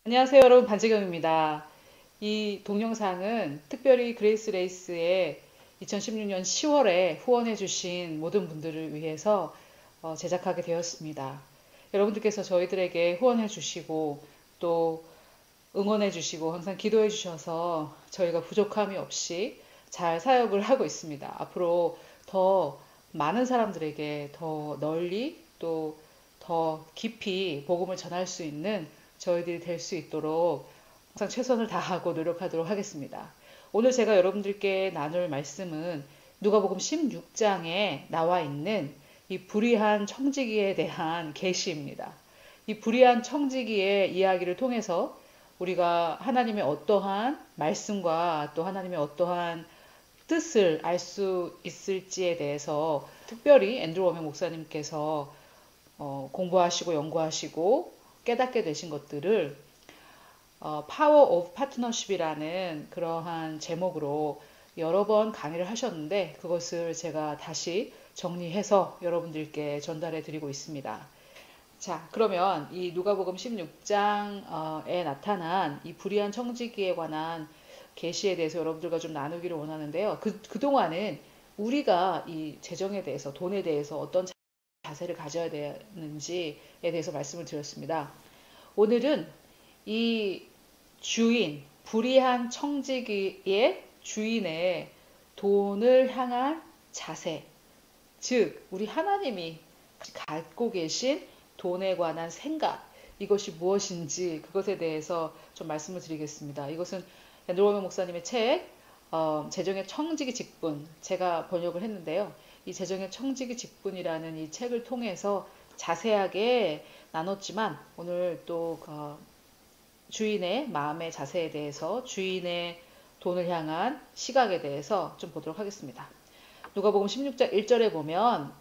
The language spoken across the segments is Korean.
안녕하세요, 여러분. 반지경입니다. 이 동영상은 특별히 그레이스 레이스에 2016년 10월에 후원해주신 모든 분들을 위해서 제작하게 되었습니다. 여러분들께서 저희들에게 후원해주시고 또 응원해주시고 항상 기도해주셔서 저희가 부족함이 없이 잘 사역을 하고 있습니다. 앞으로 더 많은 사람들에게 더 널리 또 더 깊이 복음을 전할 수 있는 저희들이 될 수 있도록 항상 최선을 다하고 노력하도록 하겠습니다. 오늘 제가 여러분들께 나눌 말씀은 누가복음 16장에 나와 있는 이 불의한 청지기에 대한 계시입니다. 이 불의한 청지기의 이야기를 통해서 우리가 하나님의 어떠한 말씀과 또 하나님의 어떠한 뜻을 알 수 있을지에 대해서 특별히 앤드루 워맨 목사님께서 공부하시고 연구하시고 깨닫게 되신 것들을 파워 오브 파트너십이라는 그러한 제목으로 여러 번 강의를 하셨는데 그것을 제가 다시 정리해서 여러분들께 전달해 드리고 있습니다. 자, 그러면 이 누가복음 16장에 나타난 이 불의한 청지기에 관한 계시에 대해서 여러분들과 좀 나누기를 원하는데요. 그동안은 우리가 이 재정에 대해서, 돈에 대해서 어떤 자세를 가져야 되는지에 대해서 말씀을 드렸습니다. 오늘은 이 주인, 불의한 청지기의 주인의 돈을 향한 자세, 즉 우리 하나님이 갖고 계신 돈에 관한 생각, 이것이 무엇인지 그것에 대해서 좀 말씀을 드리겠습니다. 이것은 앤드루 워맨 목사님의 책 재정의 청지기 직분, 제가 번역을 했는데요. 이 재정의 청지기 직분이라는 이 책을 통해서 자세하게 나눴지만 오늘 또 주인의 마음의 자세에 대해서, 주인의 돈을 향한 시각에 대해서 좀 보도록 하겠습니다. 누가복음 16장 1절에 보면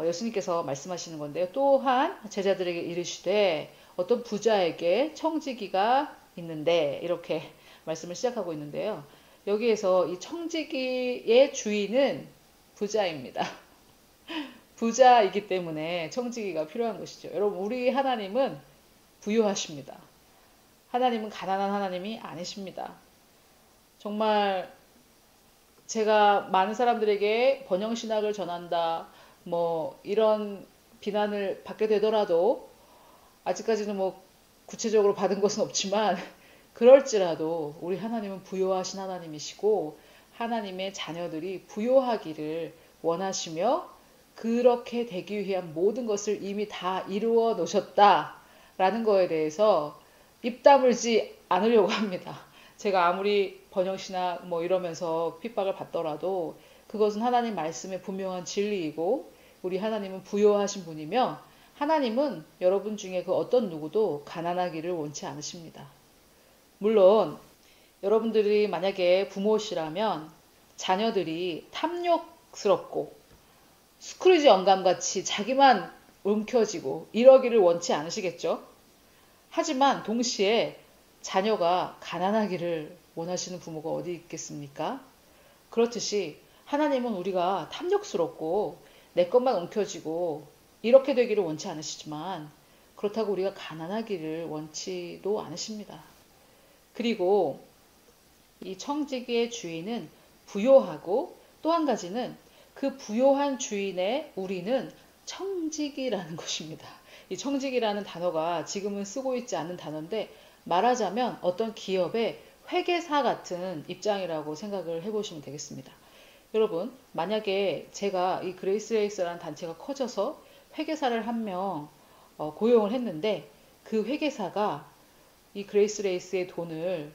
예수님께서 말씀하시는 건데요. 또한 제자들에게 이르시되 어떤 부자에게 청지기가 있는데, 이렇게 말씀을 시작하고 있는데요. 여기에서 이 청지기의 주인은 부자입니다. 부자이기 때문에 청지기가 필요한 것이죠. 여러분, 우리 하나님은 부유하십니다. 하나님은 가난한 하나님이 아니십니다. 정말 제가 많은 사람들에게 번영신학을 전한다, 뭐 이런 비난을 받게 되더라도 아직까지는 뭐 구체적으로 받은 것은 없지만 그럴지라도 우리 하나님은 부요하신 하나님이시고 하나님의 자녀들이 부요하기를 원하시며 그렇게 되기 위한 모든 것을 이미 다 이루어 놓으셨다라는 거에 대해서 입 다물지 않으려고 합니다. 제가 아무리 번영신학 뭐 이러면서 핍박을 받더라도 그것은 하나님 말씀의 분명한 진리이고 우리 하나님은 부요하신 분이며 하나님은 여러분 중에 그 어떤 누구도 가난하기를 원치 않으십니다. 물론 여러분들이 만약에 부모시라면 자녀들이 탐욕스럽고 스크루지 영감같이 자기만 움켜쥐고 이러기를 원치 않으시겠죠? 하지만 동시에 자녀가 가난하기를 원하시는 부모가 어디 있겠습니까? 그렇듯이 하나님은 우리가 탐욕스럽고 내 것만 움켜쥐고 이렇게 되기를 원치 않으시지만 그렇다고 우리가 가난하기를 원치도 않으십니다. 그리고 이 청지기의 주인은 부요하고 또 한 가지는 그 부요한 주인의 우리는 청지기라는 것입니다. 이 청지기라는 단어가 지금은 쓰고 있지 않는 단어인데 말하자면 어떤 기업의 회계사 같은 입장이라고 생각을 해보시면 되겠습니다. 여러분, 만약에 제가 이 그레이스 레이스라는 단체가 커져서 회계사를 한 명 고용을 했는데 그 회계사가 이 그레이스 레이스의 돈을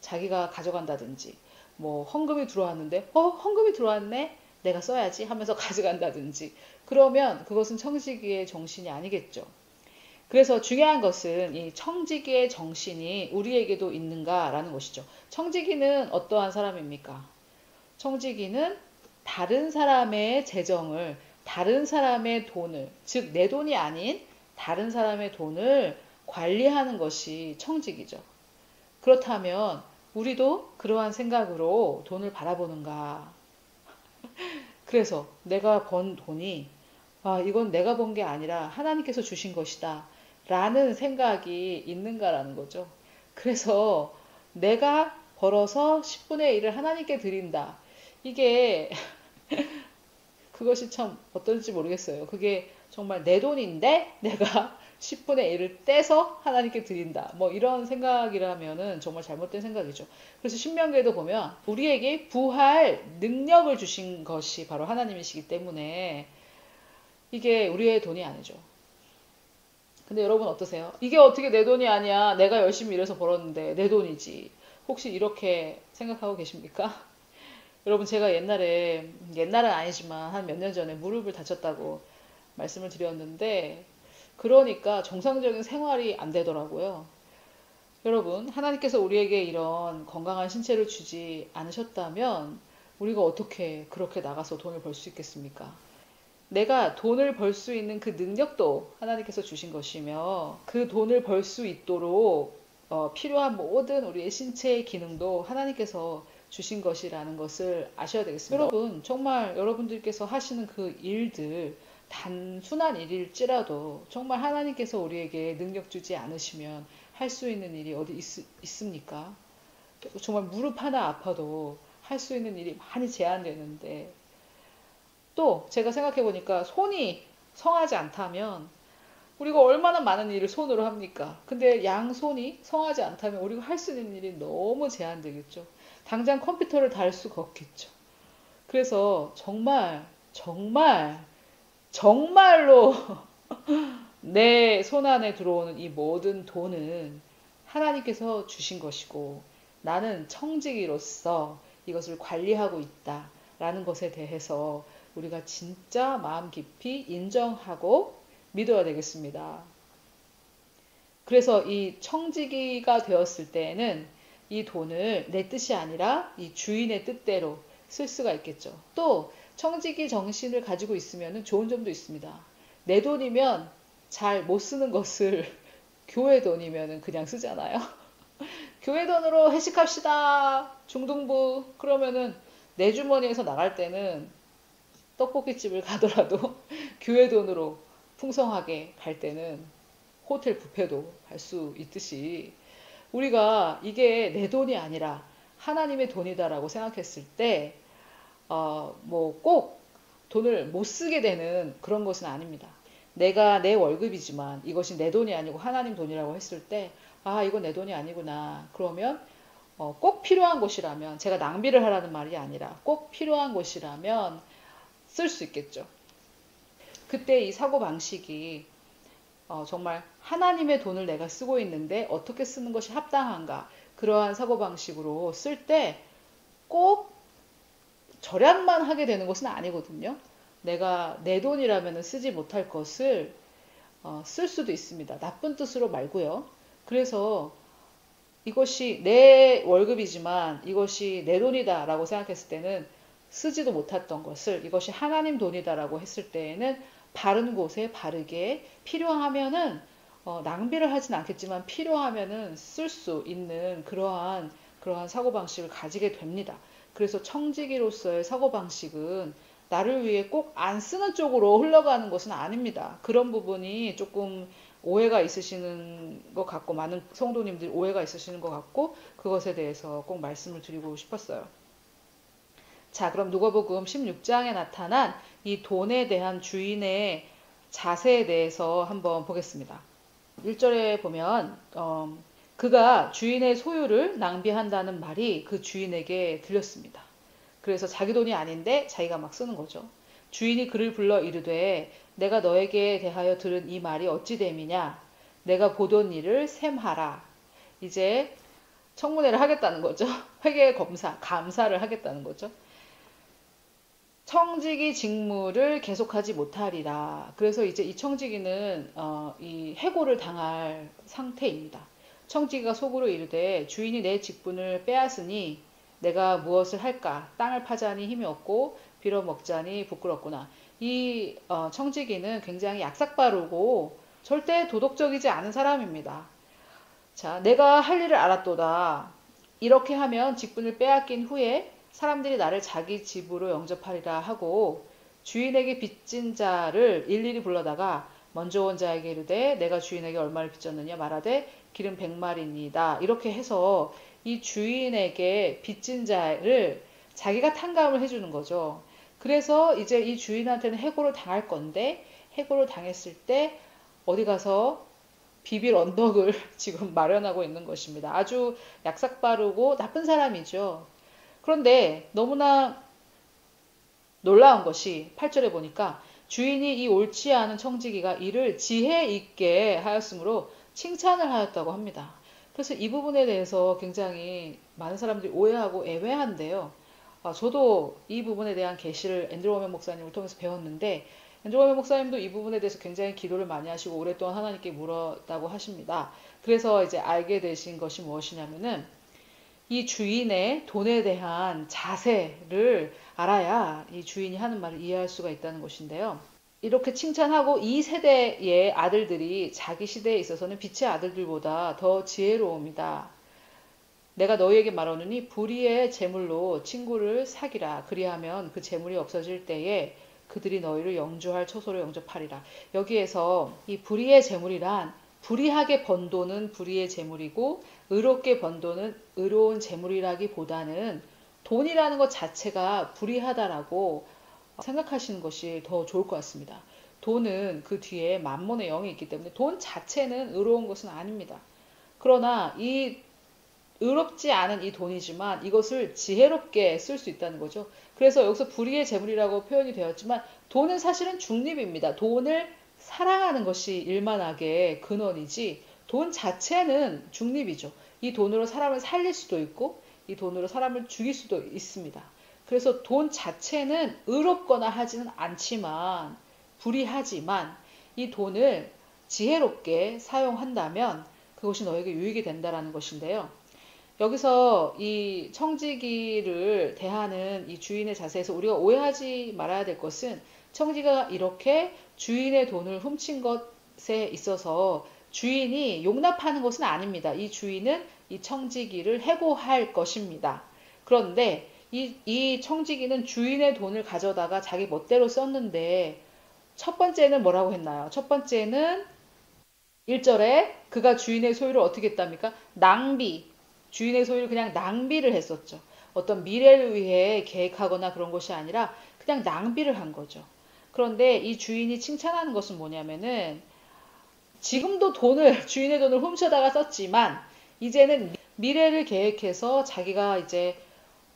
자기가 가져간다든지 뭐 헌금이 들어왔는데 헌금이 들어왔네 내가 써야지 하면서 가져간다든지 그러면 그것은 청지기의 정신이 아니겠죠. 그래서 중요한 것은 이 청지기의 정신이 우리에게도 있는가라는 것이죠. 청지기는 어떠한 사람입니까? 청지기는 다른 사람의 재정을, 다른 사람의 돈을, 즉 내 돈이 아닌 다른 사람의 돈을 관리하는 것이 청지기죠. 그렇다면 우리도 그러한 생각으로 돈을 바라보는가? 그래서 내가 번 돈이 이건 내가 번 게 아니라 하나님께서 주신 것이다 라는 생각이 있는가라는 거죠. 그래서 내가 벌어서 10분의 1을 하나님께 드린다. 이게 그것이 참 어떨지 모르겠어요. 그게 정말 내 돈인데 내가 10분의 1을 떼서 하나님께 드린다. 뭐 이런 생각이라면은 정말 잘못된 생각이죠. 그래서 신명기에도 보면 우리에게 부할 능력을 주신 것이 바로 하나님이시기 때문에 이게 우리의 돈이 아니죠. 근데 여러분 어떠세요? 이게 어떻게 내 돈이 아니야? 내가 열심히 일해서 벌었는데 내 돈이지. 혹시 이렇게 생각하고 계십니까? 여러분 제가 옛날은 아니지만 한 몇 년 전에 무릎을 다쳤다고 말씀을 드렸는데 그러니까 정상적인 생활이 안 되더라고요. 여러분 하나님께서 우리에게 이런 건강한 신체를 주지 않으셨다면 우리가 어떻게 그렇게 나가서 돈을 벌 수 있겠습니까? 내가 돈을 벌 수 있는 그 능력도 하나님께서 주신 것이며 그 돈을 벌 수 있도록 필요한 모든 우리의 신체의 기능도 하나님께서 주신 것이라는 것을 아셔야 되겠습니다. 여러분 정말 여러분들께서 하시는 그 일들 단순한 일일지라도 정말 하나님께서 우리에게 능력 주지 않으시면 할 수 있는 일이 어디 있습니까? 정말 무릎 하나 아파도 할 수 있는 일이 많이 제한되는데 또 제가 생각해 보니까 손이 성하지 않다면 우리가 얼마나 많은 일을 손으로 합니까? 근데 양손이 성하지 않다면 우리가 할 수 있는 일이 너무 제한되겠죠. 당장 컴퓨터를 달 수가 없겠죠. 그래서 정말로 내 손 안에 들어오는 이 모든 돈은 하나님께서 주신 것이고 나는 청지기로서 이것을 관리하고 있다라는 것에 대해서 우리가 진짜 마음 깊이 인정하고 믿어야 되겠습니다. 그래서 이 청지기가 되었을 때에는 이 돈을 내 뜻이 아니라 이 주인의 뜻대로 쓸 수가 있겠죠. 또 청지기 정신을 가지고 있으면 좋은 점도 있습니다. 내 돈이면 잘 못 쓰는 것을 교회 돈이면 그냥 쓰잖아요. 교회 돈으로 회식합시다. 중등부. 그러면은 내 주머니에서 나갈 때는 떡볶이집을 가더라도 교회 돈으로 풍성하게 갈 때는 호텔 뷔페도 갈 수 있듯이 우리가 이게 내 돈이 아니라 하나님의 돈이다라고 생각했을 때, 뭐 꼭 돈을 못 쓰게 되는 그런 것은 아닙니다. 내가 내 월급이지만 이것이 내 돈이 아니고 하나님 돈이라고 했을 때, 아, 이건 내 돈이 아니구나. 그러면 꼭 필요한 것이라면, 제가 낭비를 하라는 말이 아니라 꼭 필요한 것이라면 쓸 수 있겠죠. 그때 이 사고방식이 정말 하나님의 돈을 내가 쓰고 있는데 어떻게 쓰는 것이 합당한가 그러한 사고방식으로 쓸 때 꼭 절약만 하게 되는 것은 아니거든요. 내가 내 돈이라면 쓰지 못할 것을 쓸 수도 있습니다. 나쁜 뜻으로 말고요. 그래서 이것이 내 월급이지만 이것이 내 돈이다 라고 생각했을 때는 쓰지도 못했던 것을 이것이 하나님 돈이다라고 했을 때에는 바른 곳에 바르게 필요하면은 낭비를 하진 않겠지만 필요하면은 쓸 수 있는 그러한 사고방식을 가지게 됩니다. 그래서 청지기로서의 사고방식은 나를 위해 꼭 안 쓰는 쪽으로 흘러가는 것은 아닙니다. 그런 부분이 조금 오해가 있으시는 것 같고 많은 성도님들이 오해가 있으시는 것 같고 그것에 대해서 꼭 말씀을 드리고 싶었어요. 자, 그럼 누가복음 16장에 나타난 이 돈에 대한 주인의 자세에 대해서 한번 보겠습니다. 1절에 보면 그가 주인의 소유를 낭비한다는 말이 그 주인에게 들렸습니다. 그래서 자기 돈이 아닌데 자기가 막 쓰는 거죠. 주인이 그를 불러 이르되 내가 너에게 대하여 들은 이 말이 어찌 됨이냐? 내가 보던 일을 셈하라. 이제 청문회를 하겠다는 거죠. 회계 검사, 감사를 하겠다는 거죠. 청지기 직무를 계속하지 못하리라. 그래서 이제 이 청지기는 이 해고를 당할 상태입니다. 청지기가 속으로 이르되 주인이 내 직분을 빼앗으니 내가 무엇을 할까? 땅을 파자니 힘이 없고 빌어먹자니 부끄럽구나. 이 청지기는 굉장히 약삭빠르고 절대 도덕적이지 않은 사람입니다. 자, 내가 할 일을 알았도다. 이렇게 하면 직분을 빼앗긴 후에 사람들이 나를 자기 집으로 영접하리라 하고 주인에게 빚진 자를 일일이 불러다가 먼저 온 자에게 이르되 내가 주인에게 얼마를 빚졌느냐 말하되 기름 100마리니다. 이렇게 해서 이 주인에게 빚진 자를 자기가 탕감을 해주는 거죠. 그래서 이제 이 주인한테는 해고를 당할 건데, 해고를 당했을 때 어디 가서 비빌 언덕을 지금 마련하고 있는 것입니다. 아주 약삭빠르고 나쁜 사람이죠. 그런데 너무나 놀라운 것이 8절에 보니까 주인이 이 옳지 않은 청지기가 이를 지혜 있게 하였으므로 칭찬을 하였다고 합니다. 그래서 이 부분에 대해서 굉장히 많은 사람들이 오해하고 애매한데요. 저도 이 부분에 대한 계시를 앤드루 워맨 목사님을 통해서 배웠는데, 앤드루 워맨 목사님도 이 부분에 대해서 굉장히 기도를 많이 하시고 오랫동안 하나님께 물었다고 하십니다. 그래서 이제 알게 되신 것이 무엇이냐면은 이 주인의 돈에 대한 자세를 알아야 이 주인이 하는 말을 이해할 수가 있다는 것인데요. 이렇게 칭찬하고 이 세대의 아들들이 자기 시대에 있어서는 빛의 아들들보다 더 지혜로웁니다. 내가 너희에게 말하노니 불의의 재물로 친구를 사기라. 그리하면 그 재물이 없어질 때에 그들이 너희를 영주할 처소로 영접하리라. 여기에서 이 불의의 재물이란 불의하게 번 돈은 불의의 재물이고 의롭게 번 돈은 의로운 재물이라기보다는 돈이라는 것 자체가 불의하다라고 생각하시는 것이 더 좋을 것 같습니다. 돈은 그 뒤에 만몬의 영이 있기 때문에 돈 자체는 의로운 것은 아닙니다. 그러나 이 의롭지 않은 이 돈이지만 이것을 지혜롭게 쓸 수 있다는 거죠. 그래서 여기서 불의의 재물이라고 표현이 되었지만 돈은 사실은 중립입니다. 돈을 사랑하는 것이 일만하게 근원이지 돈 자체는 중립이죠. 이 돈으로 사람을 살릴 수도 있고 이 돈으로 사람을 죽일 수도 있습니다. 그래서 돈 자체는 의롭거나 하지는 않지만 불의하지만 이 돈을 지혜롭게 사용한다면 그것이 너에게 유익이 된다라는 것인데요. 여기서 이 청지기를 대하는 이 주인의 자세에서 우리가 오해하지 말아야 될 것은 청지기가 이렇게 주인의 돈을 훔친 것에 있어서 주인이 용납하는 것은 아닙니다. 이 주인은 이 청지기를 해고할 것입니다. 그런데 이 청지기는 주인의 돈을 가져다가 자기 멋대로 썼는데 첫 번째는 뭐라고 했나요? 첫 번째는 1절에 그가 주인의 소유를 어떻게 했답니까? 낭비. 주인의 소유를 그냥 낭비를 했었죠. 어떤 미래를 위해 계획하거나 그런 것이 아니라 그냥 낭비를 한 거죠. 그런데 이 주인이 칭찬하는 것은 뭐냐면은 지금도 주인의 돈을 훔쳐다가 썼지만 이제는 미래를 계획해서 자기가 이제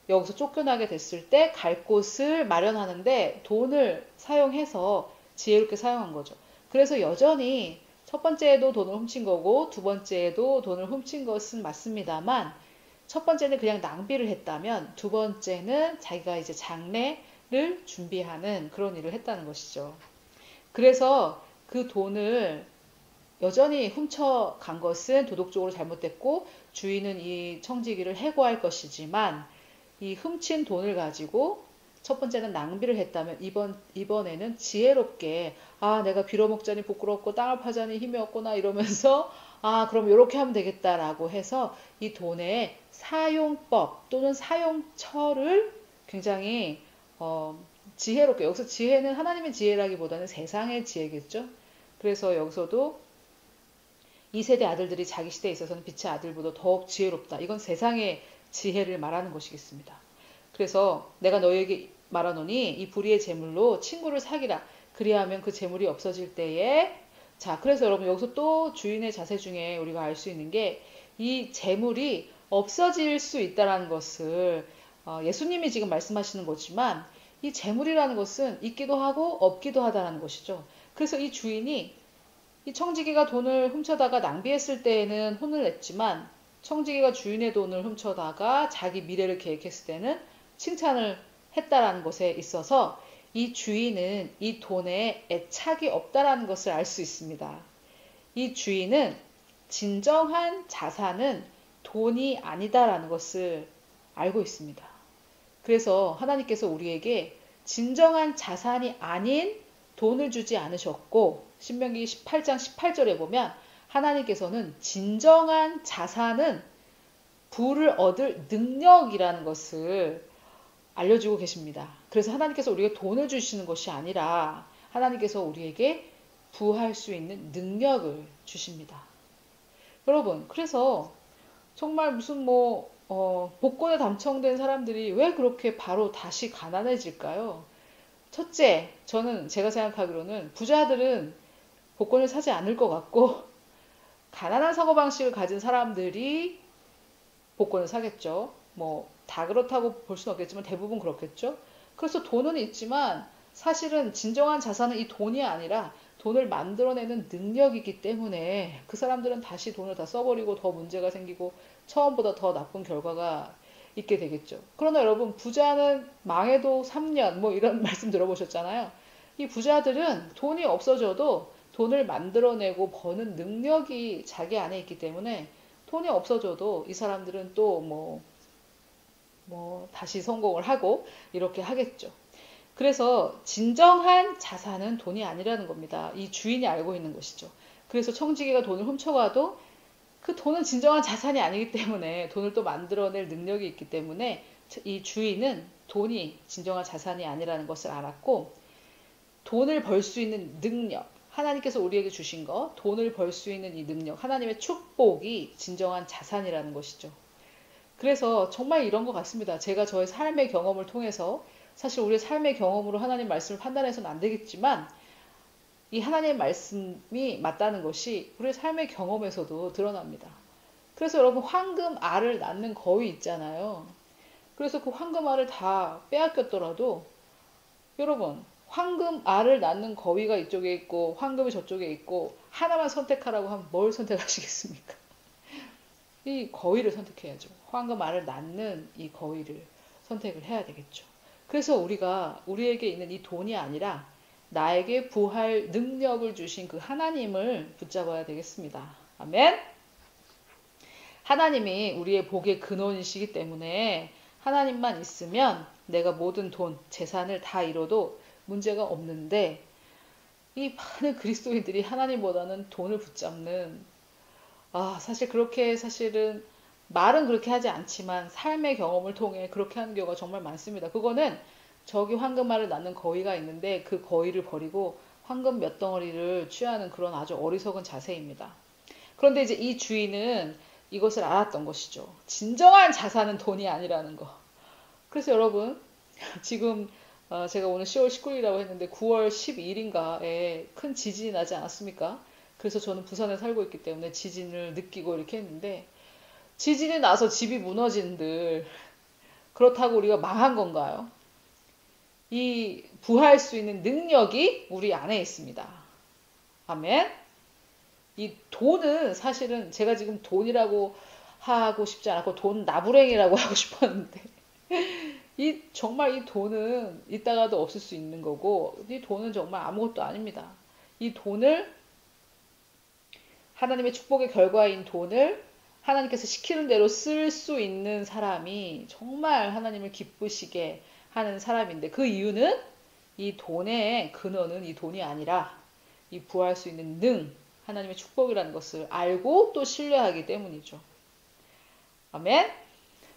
여기서 쫓겨나게 됐을 때 갈 곳을 마련하는데 돈을 사용해서 지혜롭게 사용한 거죠. 그래서 여전히 첫 번째에도 돈을 훔친 거고 두 번째에도 돈을 훔친 것은 맞습니다만 첫 번째는 그냥 낭비를 했다면 두 번째는 자기가 이제 장래를 준비하는 그런 일을 했다는 것이죠. 그래서 그 돈을 여전히 훔쳐간 것은 도덕적으로 잘못됐고 주인은 이 청지기를 해고할 것이지만 이 훔친 돈을 가지고 첫 번째는 낭비를 했다면 이번에는 지혜롭게 내가 빌어먹자니 부끄럽고 땅을 파자니 힘이 없구나 이러면서 그럼 이렇게 하면 되겠다라고 해서 이 돈의 사용법 또는 사용처를 굉장히 지혜롭게 여기서 지혜는 하나님의 지혜라기보다는 세상의 지혜겠죠. 그래서 여기서도 이 세대 아들들이 자기 시대에 있어서는 빛의 아들보다 더욱 지혜롭다. 이건 세상의 지혜를 말하는 것이겠습니다. 그래서 내가 너희에게 말하노니 이 불의의 재물로 친구를 사기라. 그리하면 그 재물이 없어질 때에 그래서 여러분 여기서 또 주인의 자세 중에 우리가 알 수 있는 게 이 재물이 없어질 수 있다는 것을 예수님이 지금 말씀하시는 거지만 이 재물이라는 것은 있기도 하고 없기도 하다는 것이죠. 그래서 이 주인이 이 청지기가 돈을 훔쳐다가 낭비했을 때에는 혼을 냈지만 청지기가 주인의 돈을 훔쳐다가 자기 미래를 계획했을 때는 칭찬을 했다라는 것에 있어서 이 주인은 이 돈에 애착이 없다라는 것을 알 수 있습니다. 이 주인은 진정한 자산은 돈이 아니다라는 것을 알고 있습니다. 그래서 하나님께서 우리에게 진정한 자산이 아닌 돈을 주지 않으셨고 신명기 18장 18절에 보면 하나님께서는 진정한 자산은 부를 얻을 능력이라는 것을 알려주고 계십니다. 그래서 하나님께서 우리에게 돈을 주시는 것이 아니라 하나님께서 우리에게 부할 수 있는 능력을 주십니다. 여러분, 그래서 정말 무슨 뭐, 복권에 당첨된 사람들이 왜 그렇게 바로 다시 가난해질까요? 첫째, 제가 생각하기로는 부자들은 복권을 사지 않을 것 같고, 가난한 사고방식을 가진 사람들이 복권을 사겠죠. 뭐, 다 그렇다고 볼 수는 없겠지만 대부분 그렇겠죠. 그래서 돈은 있지만 사실은 진정한 자산은 이 돈이 아니라 돈을 만들어내는 능력이기 때문에 그 사람들은 다시 돈을 다 써버리고 더 문제가 생기고 처음보다 더 나쁜 결과가 있게 되겠죠. 그러나 여러분, 부자는 망해도 3년 뭐 이런 말씀 들어보셨잖아요. 이 부자들은 돈이 없어져도 돈을 만들어내고 버는 능력이 자기 안에 있기 때문에 돈이 없어져도 이 사람들은 또 다시 성공을 하고 이렇게 하겠죠. 그래서 진정한 자산은 돈이 아니라는 겁니다. 이 주인이 알고 있는 것이죠. 그래서 청지기가 돈을 훔쳐가도 그 돈은 진정한 자산이 아니기 때문에 돈을 또 만들어낼 능력이 있기 때문에 이 주인은 돈이 진정한 자산이 아니라는 것을 알았고, 돈을 벌 수 있는 능력, 하나님께서 우리에게 주신 것, 돈을 벌 수 있는 이 능력, 하나님의 축복이 진정한 자산이라는 것이죠. 그래서 정말 이런 것 같습니다. 제가 저의 삶의 경험을 통해서, 사실 우리의 삶의 경험으로 하나님 말씀을 판단해서는 안 되겠지만 이 하나님의 말씀이 맞다는 것이 우리의 삶의 경험에서도 드러납니다. 그래서 여러분, 황금 알을 낳는 거위 있잖아요. 그래서 그 황금 알을 다 빼앗겼더라도 여러분, 황금 알을 낳는 거위가 이쪽에 있고 황금이 저쪽에 있고 하나만 선택하라고 하면 뭘 선택하시겠습니까? 이 거위를 선택해야죠. 황금 알을 낳는 이 거위를 선택을 해야 되겠죠. 그래서 우리에게 있는 이 돈이 아니라 나에게 부할 능력을 주신 그 하나님을 붙잡아야 되겠습니다. 아멘. 하나님이 우리의 복의 근원이시기 때문에 하나님만 있으면 내가 모든 돈, 재산을 다 잃어도 문제가 없는데, 이 많은 그리스도인들이 하나님보다는 돈을 붙잡는, 사실 사실은 말은 그렇게 하지 않지만 삶의 경험을 통해 그렇게 하는 경우가 정말 많습니다. 그거는 저기 황금알을 낳는 거위가 있는데 그 거위를 버리고 황금 몇 덩어리를 취하는 그런 아주 어리석은 자세입니다. 그런데 이제 이 주인은 이것을 알았던 것이죠. 진정한 자산은 돈이 아니라는 거. 그래서 여러분, 지금 제가 오늘 10월 19일이라고 했는데 9월 12일인가에 큰 지진이 나지 않았습니까? 그래서 저는 부산에 살고 있기 때문에 지진을 느끼고 이렇게 했는데, 지진이 나서 집이 무너진들 그렇다고 우리가 망한 건가요? 이 부할 수 있는 능력이 우리 안에 있습니다. 아멘. 이 돈은 사실은 제가 지금 돈이라고 하고 싶지 않았고 돈 나부랭이라고 하고 싶었는데, 정말 이 돈은 이따가도 없을 수 있는 거고, 이 돈은 정말 아무것도 아닙니다. 이 돈을, 하나님의 축복의 결과인 돈을 하나님께서 시키는 대로 쓸 수 있는 사람이 정말 하나님을 기쁘시게 하는 사람인데, 그 이유는 이 돈의 근원은 이 돈이 아니라 이 부할 수 있는 하나님의 축복이라는 것을 알고 또 신뢰하기 때문이죠. 아멘.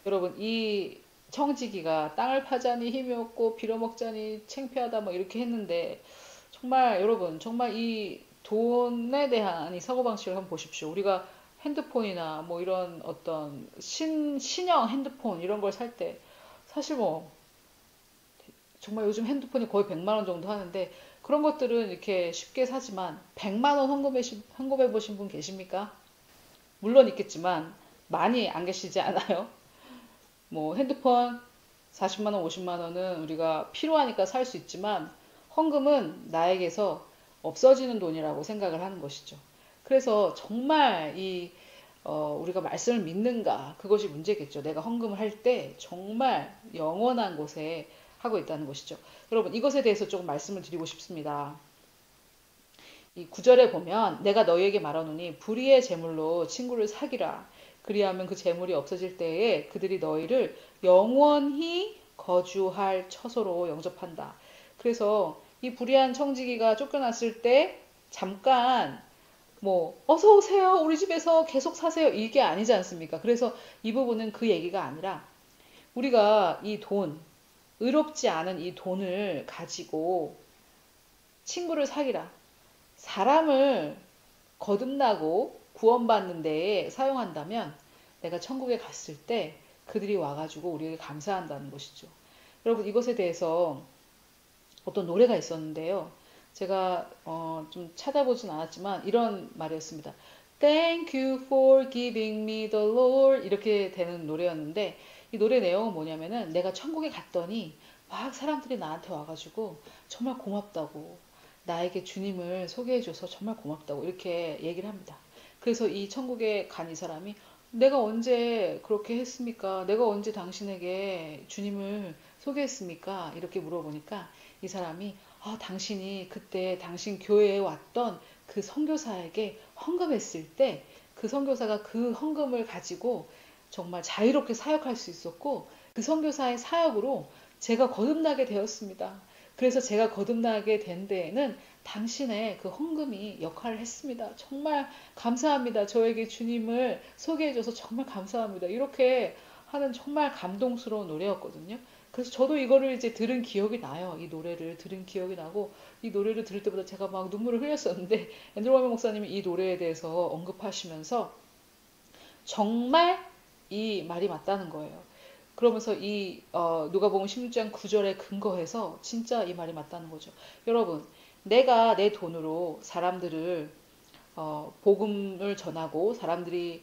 여러분, 이 청지기가 땅을 파자니 힘이 없고 빌어먹자니 창피하다 뭐 이렇게 했는데, 정말 여러분, 정말 이 돈에 대한 이 사고방식을 한번 보십시오. 우리가 핸드폰이나 뭐 이런 어떤 신형 핸드폰 이런 걸 살 때 사실 뭐 정말 요즘 핸드폰이 거의 100만 원 정도 하는데, 그런 것들은 이렇게 쉽게 사지만 100만 원 헌금해 보신 분 계십니까? 물론 있겠지만 많이 안 계시지 않아요? 뭐 핸드폰 40만 원, 50만 원은 우리가 필요하니까 살 수 있지만 헌금은 나에게서 없어지는 돈이라고 생각을 하는 것이죠. 그래서 정말 우리가 말씀을 믿는가, 그것이 문제겠죠. 내가 헌금을 할 때 정말 영원한 곳에 하고 있다는 것이죠. 여러분, 이것에 대해서 조금 말씀을 드리고 싶습니다. 이 9절에 보면 내가 너희에게 말하노니 불의의 재물로 친구를 사귀라. 그리하면 그 재물이 없어질 때에 그들이 너희를 영원히 거주할 처소로 영접한다. 그래서 이 불의한 청지기가 쫓겨났을 때 잠깐 어서 오세요, 우리 집에서 계속 사세요, 이게 아니지 않습니까? 그래서 이 부분은 그 얘기가 아니라 우리가 이 돈, 의롭지 않은 이 돈을 가지고 친구를 사귀라. 사람을 거듭나고 구원받는 데에 사용한다면 내가 천국에 갔을 때 그들이 와가지고 우리에게 감사한다는 것이죠. 여러분 이것에 대해서 어떤 노래가 있었는데요. 제가 좀 찾아보진 않았지만 이런 말이었습니다. Thank you for giving me the Lord 이렇게 되는 노래였는데 이 노래 내용은 뭐냐면은 내가 천국에 갔더니 막 사람들이 나한테 와가지고 정말 고맙다고 나에게 주님을 소개해줘서 정말 고맙다고 이렇게 얘기를 합니다. 그래서 이 천국에 간 이 사람이 내가 언제 그렇게 했습니까? 내가 언제 당신에게 주님을 소개했습니까? 이렇게 물어보니까 이 사람이 당신이 그때 당신 교회에 왔던 그 선교사에게 헌금했을 때 그 선교사가 그 헌금을 가지고 정말 자유롭게 사역할 수 있었고 그 선교사의 사역으로 제가 거듭나게 되었습니다. 그래서 제가 거듭나게 된 데에는 당신의 그 헌금이 역할을 했습니다. 정말 감사합니다. 저에게 주님을 소개해줘서 정말 감사합니다. 이렇게 하는 정말 감동스러운 노래였거든요. 그래서 저도 이거를 이제 들은 기억이 나요. 이 노래를 들은 기억이 나고 이 노래를 들을 때마다 제가 막 눈물을 흘렸었는데 앤드루 워메 목사님이 이 노래에 대해서 언급하시면서 정말 이 말이 맞다는 거예요. 그러면서 이 누가복음 16장 9절에 근거해서 진짜 이 말이 맞다는 거죠. 여러분, 내가 내 돈으로 사람들을 복음을 전하고 사람들이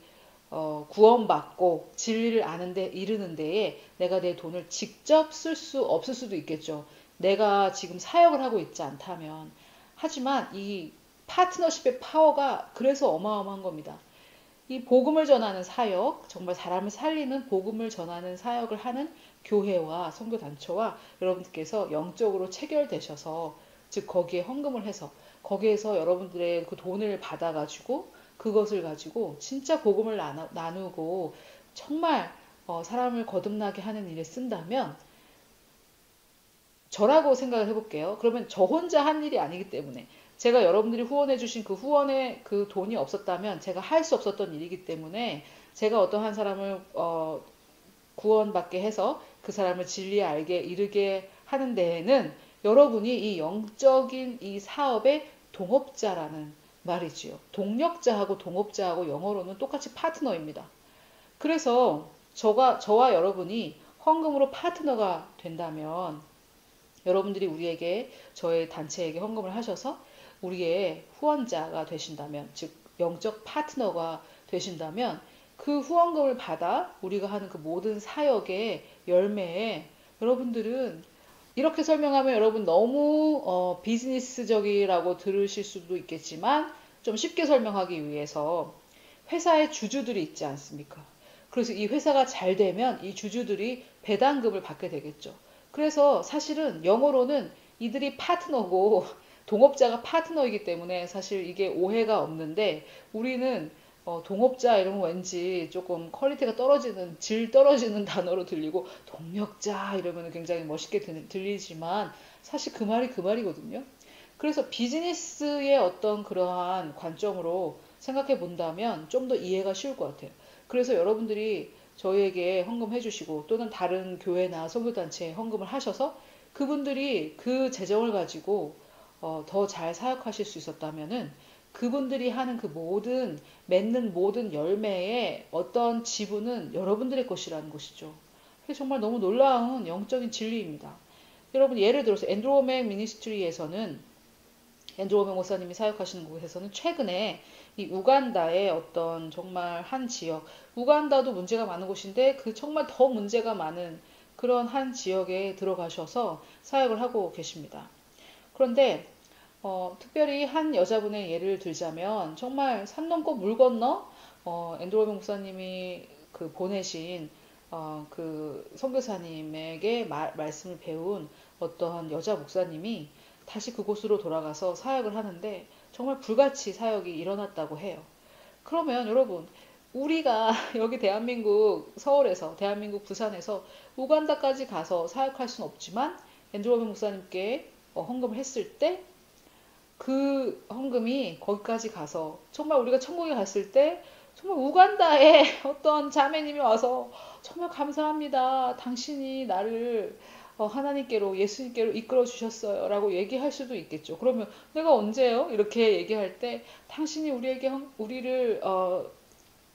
구원받고 진리를 아는데 이르는 데에 내가 내 돈을 직접 쓸 수 없을 수도 있겠죠. 내가 지금 사역을 하고 있지 않다면. 하지만 이 파트너십의 파워가 그래서 어마어마한 겁니다. 이 복음을 전하는 사역, 정말 사람을 살리는 복음을 전하는 사역을 하는 교회와 선교단체와 여러분들께서 영적으로 체결되셔서 즉 거기에 헌금을 해서 거기에서 여러분들의 그 돈을 받아가지고 그것을 가지고 진짜 복음을 나누고 정말 사람을 거듭나게 하는 일에 쓴다면 저라고 생각을 해볼게요. 그러면 저 혼자 한 일이 아니기 때문에 제가 여러분들이 후원해 주신 그 후원의 그 돈이 없었다면 제가 할 수 없었던 일이기 때문에 제가 어떤 한 사람을 구원받게 해서 그 사람을 진리에 알게 이르게 하는 데에는 여러분이 이 영적인 이 사업의 동업자라는 말이지요. 동력자하고 동업자하고 영어로는 똑같이 파트너입니다. 그래서 저와 여러분이 헌금으로 파트너가 된다면 여러분들이 우리에게 저의 단체에게 헌금을 하셔서 우리의 후원자가 되신다면 즉 영적 파트너가 되신다면 그 후원금을 받아 우리가 하는 그 모든 사역의 열매에 여러분들은 이렇게 설명하면 여러분 너무 비즈니스적이라고 들으실 수도 있겠지만 좀 쉽게 설명하기 위해서 회사의 주주들이 있지 않습니까? 그래서 이 회사가 잘 되면 이 주주들이 배당금을 받게 되겠죠. 그래서 사실은 영어로는 이들이 파트너고 동업자가 파트너이기 때문에 사실 이게 오해가 없는데 우리는 동업자 이러면 왠지 조금 퀄리티가 떨어지는 질 떨어지는 단어로 들리고 동력자 이러면 굉장히 멋있게 들리지만 사실 그 말이 그 말이거든요. 그래서 비즈니스의 어떤 그러한 관점으로 생각해 본다면 좀 더 이해가 쉬울 것 같아요. 그래서 여러분들이 저희에게 헌금해 주시고 또는 다른 교회나 선교단체에 헌금을 하셔서 그분들이 그 재정을 가지고 더 잘 사역하실 수 있었다면은 그분들이 하는 그 맺는 모든 열매의 어떤 지분은 여러분들의 것이라는 것이죠. 그게 정말 너무 놀라운 영적인 진리입니다. 여러분 예를 들어서 앤드루 워메 미니스트리에서는 앤드루 워메 목사님이 사역하시는 곳에서는 최근에 이 우간다의 어떤 정말 한 지역, 우간다도 문제가 많은 곳인데 그 정말 더 문제가 많은 그런 한 지역에 들어가셔서 사역을 하고 계십니다. 그런데 특별히 한 여자분의 예를 들자면 정말 산 넘고 물 건너 앤드루 워메 목사님이 그 보내신 그 선교사님에게 말씀을 배운 어떤 여자 목사님이 다시 그곳으로 돌아가서 사역을 하는데 정말 불같이 사역이 일어났다고 해요. 그러면 여러분 우리가 여기 대한민국 서울에서 대한민국 부산에서 우간다까지 가서 사역할 수는 없지만 앤드루 워메 목사님께 헌금을 했을 때 그 헌금이 거기까지 가서 정말 우리가 천국에 갔을 때 정말 우간다에 어떤 자매님이 와서 정말 감사합니다. 당신이 나를 하나님께로 예수님께로 이끌어 주셨어요 라고 얘기할 수도 있겠죠. 그러면 내가 언제요? 이렇게 얘기할 때 당신이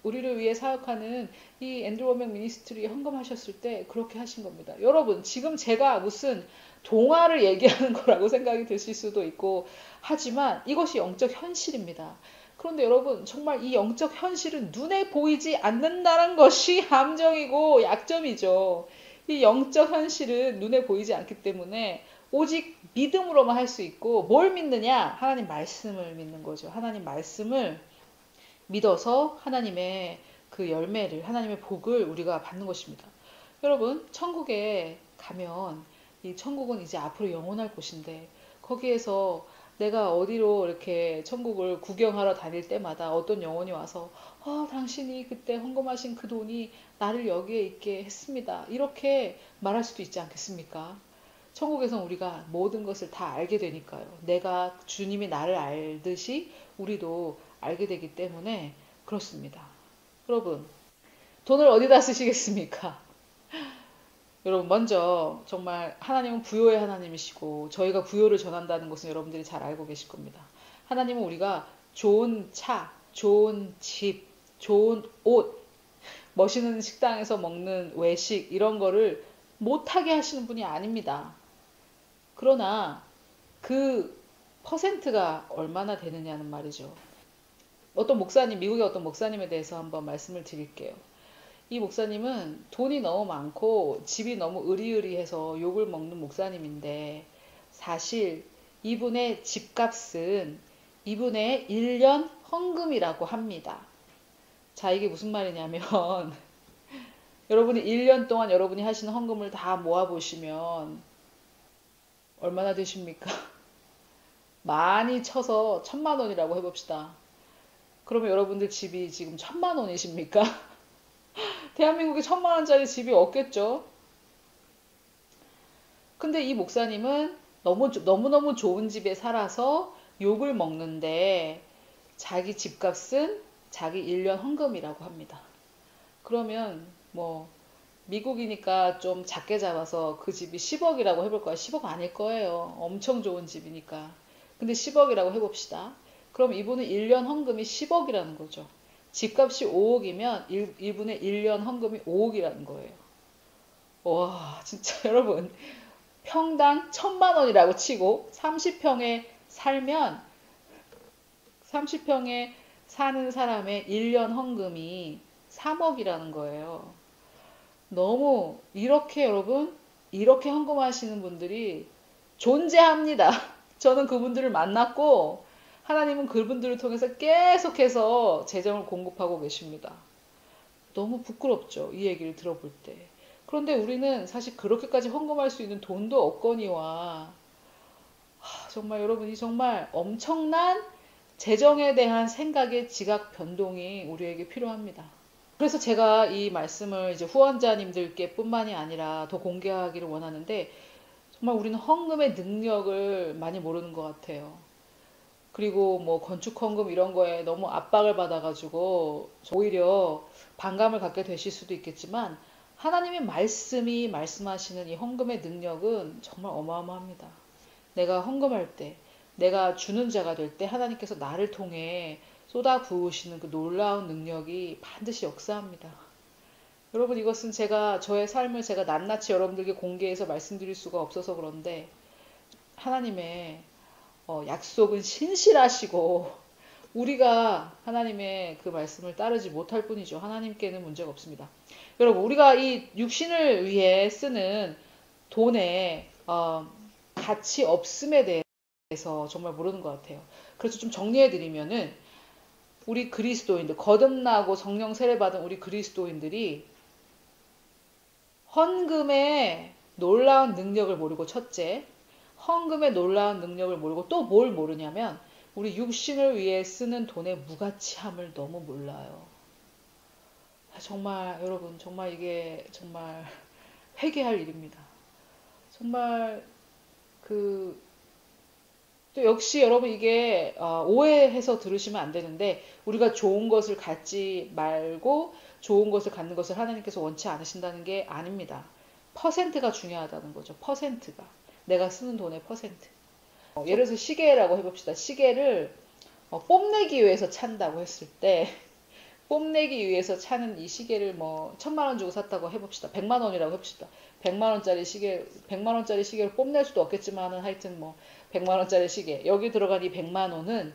우리를 위해 사역하는 이 앤드루 워맥 미니스트리에 헌금하셨을 때 그렇게 하신 겁니다. 여러분, 지금 제가 무슨 동화를 얘기하는 거라고 생각이 드실 수도 있고 하지만 이것이 영적 현실입니다. 그런데 여러분, 정말 이 영적 현실은 눈에 보이지 않는다는 것이 함정이고 약점이죠. 이 영적 현실은 눈에 보이지 않기 때문에 오직 믿음으로만 할 수 있고, 뭘 믿느냐? 하나님 말씀을 믿는 거죠. 하나님 말씀을 믿어서 하나님의 그 열매를, 하나님의 복을 우리가 받는 것입니다. 여러분, 천국에 가면 이 천국은 이제 앞으로 영원할 곳인데 거기에서 내가 어디로 이렇게 천국을 구경하러 다닐 때마다 어떤 영혼이 와서 당신이 그때 헌금하신 그 돈이 나를 여기에 있게 했습니다. 이렇게 말할 수도 있지 않겠습니까? 천국에서 우리가 모든 것을 다 알게 되니까요. 내가 주님이 나를 알듯이 우리도 알게 되기 때문에 그렇습니다. 여러분, 돈을 어디다 쓰시겠습니까? 여러분, 먼저 정말 하나님은 부요의 하나님이시고 저희가 부요를 전한다는 것은 여러분들이 잘 알고 계실 겁니다. 하나님은 우리가 좋은 차, 좋은 집, 좋은 옷, 멋있는 식당에서 먹는 외식 이런 거를 못하게 하시는 분이 아닙니다. 그러나 그 퍼센트가 얼마나 되느냐는 말이죠. 미국의 어떤 목사님에 대해서 한번 말씀을 드릴게요. 이 목사님은 돈이 너무 많고 집이 너무 으리으리해서 욕을 먹는 목사님인데 사실 이분의 집값은 이분의 1년 헌금이라고 합니다. 자, 이게 무슨 말이냐면 여러분이 1년 동안 여러분이 하시는 헌금을 다 모아보시면 얼마나 되십니까? 많이 쳐서 1000만 원이라고 해봅시다. 그러면 여러분들 집이 지금 1000만 원이십니까? 대한민국에 1000만 원짜리 집이 없겠죠? 근데 이 목사님은 너무너무 좋은 집에 살아서 욕을 먹는데 자기 집값은 자기 1년 헌금이라고 합니다. 그러면 미국이니까 좀 작게 잡아서 그 집이 10억이라고 해볼까요? 10억 아닐 거예요. 엄청 좋은 집이니까. 근데 10억이라고 해봅시다. 그럼 이분은 1년 헌금이 10억이라는 거죠. 집값이 5억이면 이분의 1년 헌금이 5억이라는 거예요. 와, 진짜 여러분, 평당 1000만 원이라고 치고 30평에 사는 사람의 1년 헌금이 3억이라는 거예요. 너무 여러분, 이렇게 헌금하시는 분들이 존재합니다. 저는 그분들을 만났고 하나님은 그분들을 통해서 계속해서 재정을 공급하고 계십니다. 너무 부끄럽죠, 이 얘기를 들어볼 때. 그런데 우리는 사실 그렇게까지 헌금할 수 있는 돈도 없거니와 정말 여러분이 정말 엄청난 재정에 대한 생각의 지각 변동이 우리에게 필요합니다. 그래서 제가 이 말씀을 이제 후원자님들께 뿐만이 아니라 더 공개하기를 원하는데, 정말 우리는 헌금의 능력을 많이 모르는 것 같아요. 그리고 건축 헌금 이런 거에 너무 압박을 받아가지고 오히려 반감을 갖게 되실 수도 있겠지만, 하나님의 말씀이 말씀하시는 이 헌금의 능력은 정말 어마어마합니다. 내가 헌금할 때, 내가 주는 자가 될 때 하나님께서 나를 통해 쏟아 부으시는 그 놀라운 능력이 반드시 역사합니다. 여러분, 이것은 저의 삶을 제가 낱낱이 여러분들께 공개해서 말씀드릴 수가 없어서 그런데 하나님의 약속은 신실하시고 우리가 하나님의 그 말씀을 따르지 못할 뿐이죠. 하나님께는 문제가 없습니다. 여러분, 우리가 이 육신을 위해 쓰는 돈의 가치 없음에 대해서 정말 모르는 것 같아요. 그래서 좀 정리해드리면은 우리 그리스도인들, 거듭나고 성령 세례 받은 우리 그리스도인들이 헌금의 놀라운 능력을 모르고, 첫째, 헌금의 놀라운 능력을 모르고 또 뭘 모르냐면 우리 육신을 위해 쓰는 돈의 무가치함을 너무 몰라요. 정말 여러분, 정말 이게 정말 회개할 일입니다. 정말 또 역시 여러분, 이게 오해해서 들으시면 안 되는데, 우리가 좋은 것을 갖지 말고 좋은 것을 갖는 것을 하나님께서 원치 않으신다는 게 아닙니다. 퍼센트가 중요하다는 거죠. 퍼센트가. 내가 쓰는 돈의 퍼센트. 예를 들어서 시계라고 해봅시다. 시계를 뽐내기 위해서 찬다고 했을 때 뽐내기 위해서 차는 이 시계를 뭐 1,000만 원 주고 샀다고 해봅시다. 100만 원이라고 해봅시다. 100만 원짜리 시계, 100만 원짜리 시계를 뽐낼 수도 없겠지만은 하여튼 뭐 100만 원짜리 시계. 여기 들어간 이 100만 원은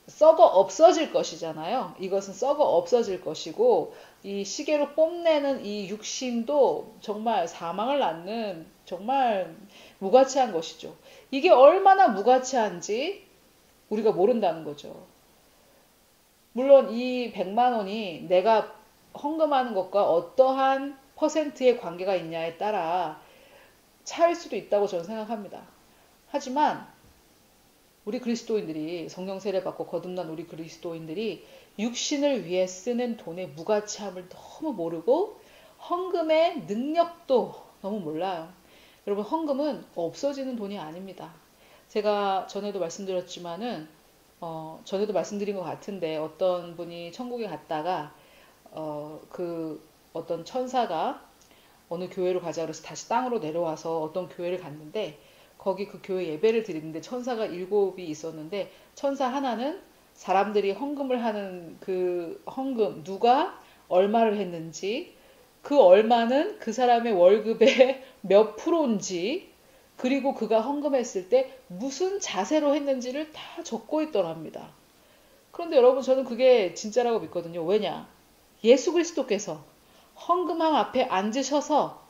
썩어 없어질 것이잖아요. 이것은 썩어 없어질 것이고 이 시계로 뽐내는 이 육신도 정말 사망을 낳는 정말 무가치한 것이죠. 이게 얼마나 무가치한지 우리가 모른다는 거죠. 물론 이 100만 원이 내가 헌금하는 것과 어떠한 퍼센트의 관계가 있냐에 따라 차일 수도 있다고 저는 생각합니다. 하지만 우리 그리스도인들이 성령 세례 받고 거듭난 우리 그리스도인들이 육신을 위해 쓰는 돈의 무가치함을 너무 모르고 헌금의 능력도 너무 몰라요. 여러분, 헌금은 없어지는 돈이 아닙니다. 제가 전에도 말씀드렸지만은 전에도 말씀드린 것 같은데 어떤 분이 천국에 갔다가 그 어떤 천사가 어느 교회로 가자 그래서 다시 땅으로 내려와서 어떤 교회를 갔는데 거기 그 교회 예배를 드리는데 천사가 7이 있었는데 천사 하나는 사람들이 헌금을 하는 그 헌금 누가 얼마를 했는지 그 얼마는 그 사람의 월급의 몇 프로인지 그리고 그가 헌금했을 때 무슨 자세로 했는지를 다 적고 있더랍니다. 그런데 여러분 저는 그게 진짜라고 믿거든요. 왜냐? 예수 그리스도께서 헌금함 앞에 앉으셔서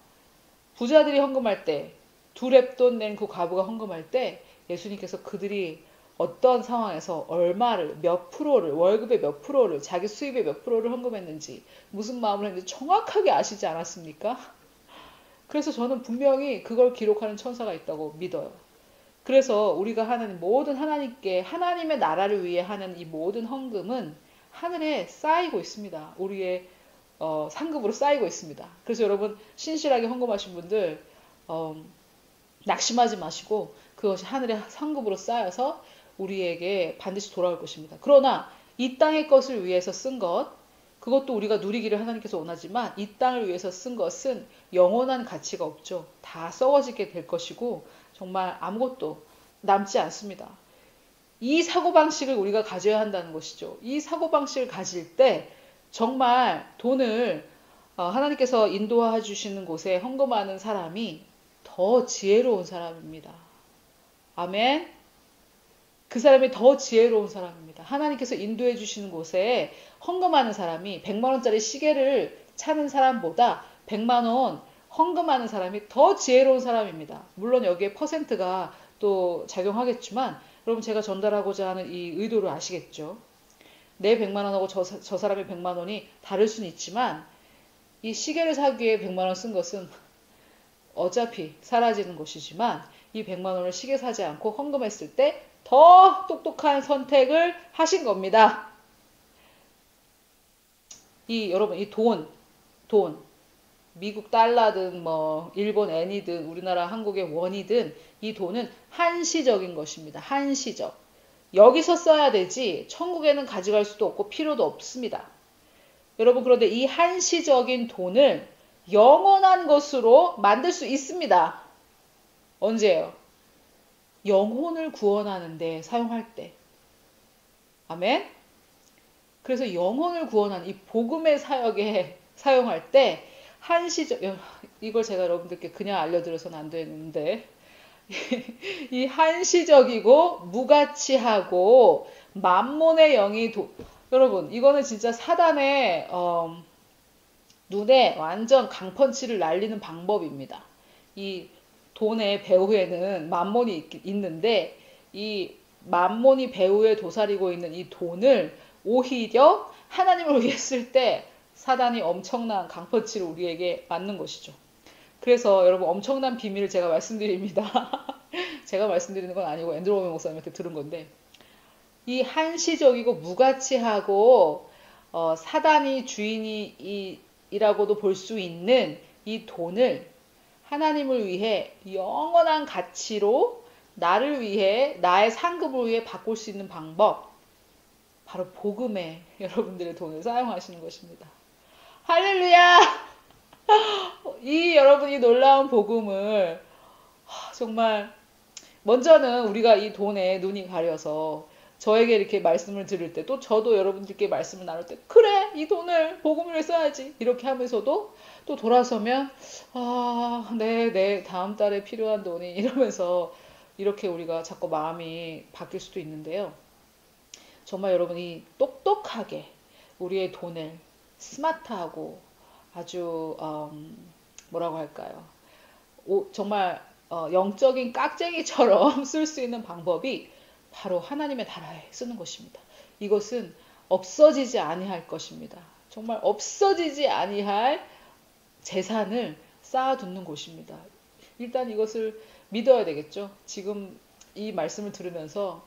부자들이 헌금할 때 두 렙돈 낸 그 과부가 헌금할 때 예수님께서 그들이 어떤 상황에서 얼마를 몇 프로를 월급의 몇 프로를 자기 수입의 몇 프로를 헌금했는지 무슨 마음을 했는지 정확하게 아시지 않았습니까? 그래서 저는 분명히 그걸 기록하는 천사가 있다고 믿어요. 그래서 우리가 하는 모든 하나님께 하나님의 나라를 위해 하는 이 모든 헌금은 하늘에 쌓이고 있습니다. 우리의 상급으로 쌓이고 있습니다. 그래서 여러분 신실하게 헌금하신 분들 낙심하지 마시고 그것이 하늘의 상급으로 쌓여서 우리에게 반드시 돌아올 것입니다. 그러나 이 땅의 것을 위해서 쓴 것, 그것도 우리가 누리기를 하나님께서 원하지만 이 땅을 위해서 쓴 것은 영원한 가치가 없죠. 다 썩어지게 될 것이고 정말 아무것도 남지 않습니다. 이 사고방식을 우리가 가져야 한다는 것이죠. 이 사고방식을 가질 때 정말 돈을 하나님께서 인도해 주시는 곳에 헌금하는 사람이 더 지혜로운 사람입니다. 아멘. 그 사람이 더 지혜로운 사람입니다. 하나님께서 인도해 주시는 곳에 헌금하는 사람이 100만 원짜리 시계를 차는 사람보다 100만 원 헌금하는 사람이 더 지혜로운 사람입니다. 물론 여기에 퍼센트가 또 작용하겠지만 여러분 제가 전달하고자 하는 이 의도를 아시겠죠? 내 100만 원하고 저 사람의 100만 원이 다를 수는 있지만 이 시계를 사기 위해 100만 원 쓴 것은 어차피 사라지는 것이지만 이 100만 원을 시계 사지 않고 헌금했을 때 더 똑똑한 선택을 하신 겁니다. 여러분 이 돈 미국 달러든 뭐 일본 엔이든 우리나라 한국의 원이든 이 돈은 한시적인 것입니다. 한시적. 여기서 써야 되지 천국에는 가져갈 수도 없고 필요도 없습니다. 여러분 그런데 이 한시적인 돈을 영원한 것으로 만들 수 있습니다. 언제예요? 영혼을 구원하는데 사용할 때. 아멘? 그래서 영혼을 구원하는 이 복음의 사역에 사용할 때 한시적, 이걸 제가 여러분들께 그냥 알려드려서는 안 되는데 이 한시적이고 무가치하고 만몬의 영이 여러분 이거는 진짜 사단의 눈에 완전 강펀치를 날리는 방법입니다. 이 돈의 배후에는 만몬이 있는데 이 만몬이 배후에 도사리고 있는 이 돈을 오히려 하나님을 위해 쓸 때 사단이 엄청난 강펀치를 우리에게 맞는 것이죠. 그래서 여러분 엄청난 비밀을 제가 말씀드립니다. 제가 말씀드리는 건 아니고 앤드루 워메 목사님한테 들은 건데 이 한시적이고 무가치하고 사단이 주인이라고도 볼 수 있는 이 돈을 하나님을 위해 영원한 가치로 나를 위해 나의 상급을 위해 바꿀 수 있는 방법 바로 복음에 여러분들의 돈을 사용하시는 것입니다. 할렐루야! 여러분이 놀라운 복음을 정말 먼저는 우리가 이 돈에 눈이 가려서 저에게 이렇게 말씀을 들을 때 또 저도 여러분들께 말씀을 나눌 때 그래 이 돈을 복음을 써야지 이렇게 하면서도 또 돌아서면 네 다음 달에 필요한 돈이 이러면서 이렇게 우리가 자꾸 마음이 바뀔 수도 있는데요. 정말 여러분이 똑똑하게 우리의 돈을 스마트하고 아주 뭐라고 할까요? 정말 영적인 깍쟁이처럼 쓸 수 있는 방법이 바로 하나님의 나라에 쓰는 것입니다. 이것은 없어지지 아니할 것입니다. 정말 없어지지 아니할 재산을 쌓아두는 곳입니다. 일단 이것을 믿어야 되겠죠. 지금 이 말씀을 들으면서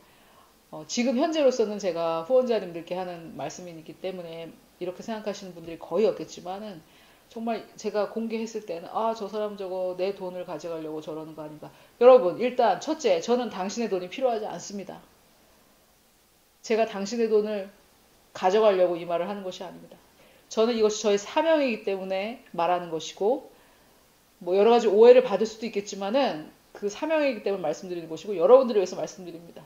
지금 현재로서는 제가 후원자님들께 하는 말씀이기 때문에 이렇게 생각하시는 분들이 거의 없겠지만은 정말 제가 공개했을 때는 저 사람 저거 내 돈을 가져가려고 저러는 거 아닌가. 여러분 일단 첫째 저는 당신의 돈이 필요하지 않습니다. 제가 당신의 돈을 가져가려고 이 말을 하는 것이 아닙니다. 저는 이것이 저의 사명이기 때문에 말하는 것이고 뭐 여러 가지 오해를 받을 수도 있겠지만은 그 사명이기 때문에 말씀드리는 것이고 여러분들을 위해서 말씀드립니다.